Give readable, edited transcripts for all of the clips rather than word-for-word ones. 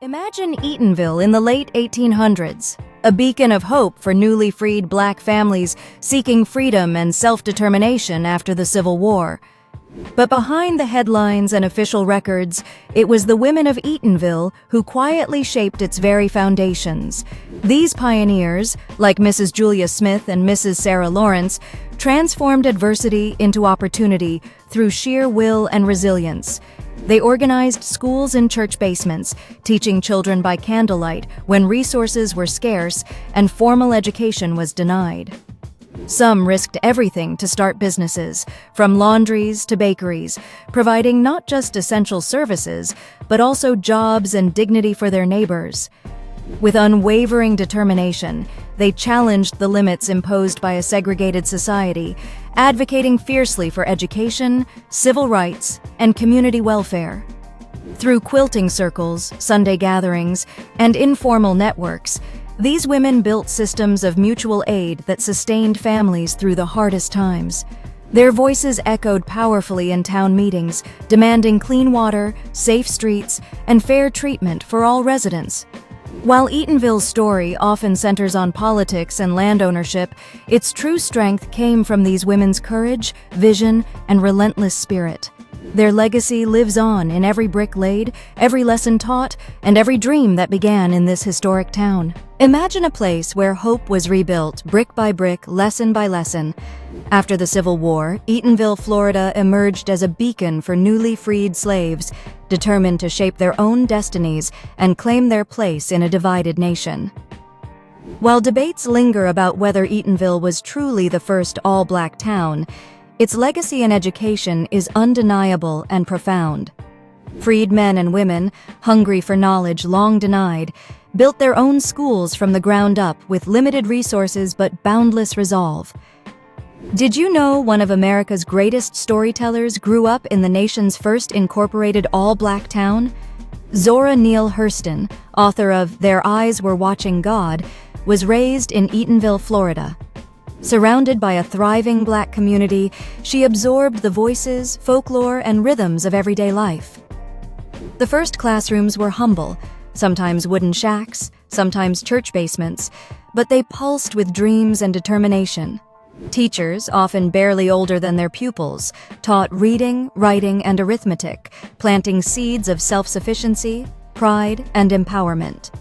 Imagine Eatonville in the late 1800s, a beacon of hope for newly freed black families seeking freedom and self-determination after the Civil War. But behind the headlines and official records, it was the women of Eatonville who quietly shaped its very foundations. These pioneers, like Mrs. Julia Smith and Mrs. Sarah Lawrence, transformed adversity into opportunity through sheer will and resilience. They organized schools in church basements, teaching children by candlelight when resources were scarce and formal education was denied. Some risked everything to start businesses, from laundries to bakeries, providing not just essential services, but also jobs and dignity for their neighbors. With unwavering determination, they challenged the limits imposed by a segregated society, advocating fiercely for education, civil rights, and community welfare. Through quilting circles, Sunday gatherings, and informal networks, these women built systems of mutual aid that sustained families through the hardest times. Their voices echoed powerfully in town meetings, demanding clean water, safe streets, and fair treatment for all residents. While Eatonville's story often centers on politics and land ownership, its true strength came from these women's courage, vision, and relentless spirit. Their legacy lives on in every brick laid, every lesson taught, and every dream that began in this historic town. Imagine a place where hope was rebuilt brick by brick, lesson by lesson. After the Civil War, Eatonville, Florida emerged as a beacon for newly freed slaves, determined to shape their own destinies and claim their place in a divided nation. While debates linger about whether Eatonville was truly the first all-black town, its legacy in education is undeniable and profound. Freed men and women, hungry for knowledge long denied, built their own schools from the ground up with limited resources but boundless resolve. Did you know one of America's greatest storytellers grew up in the nation's first incorporated all-black town? Zora Neale Hurston, author of Their Eyes Were Watching God, was raised in Eatonville, Florida. Surrounded by a thriving black community, she absorbed the voices, folklore, and rhythms of everyday life. The first classrooms were humble, sometimes wooden shacks, sometimes church basements, but they pulsed with dreams and determination. Teachers, often barely older than their pupils, taught reading, writing, and arithmetic, planting seeds of self-sufficiency, pride, and empowerment.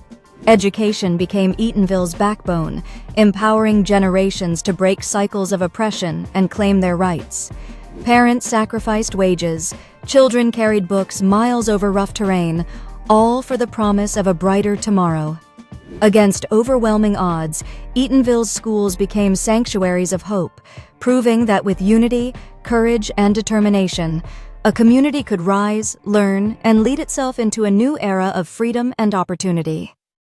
Education became Eatonville's backbone, empowering generations to break cycles of oppression and claim their rights. Parents sacrificed wages, children carried books miles over rough terrain, all for the promise of a brighter tomorrow. Against overwhelming odds, Eatonville's schools became sanctuaries of hope, proving that with unity, courage, and determination, a community could rise, learn, and lead itself into a new era of freedom and opportunity.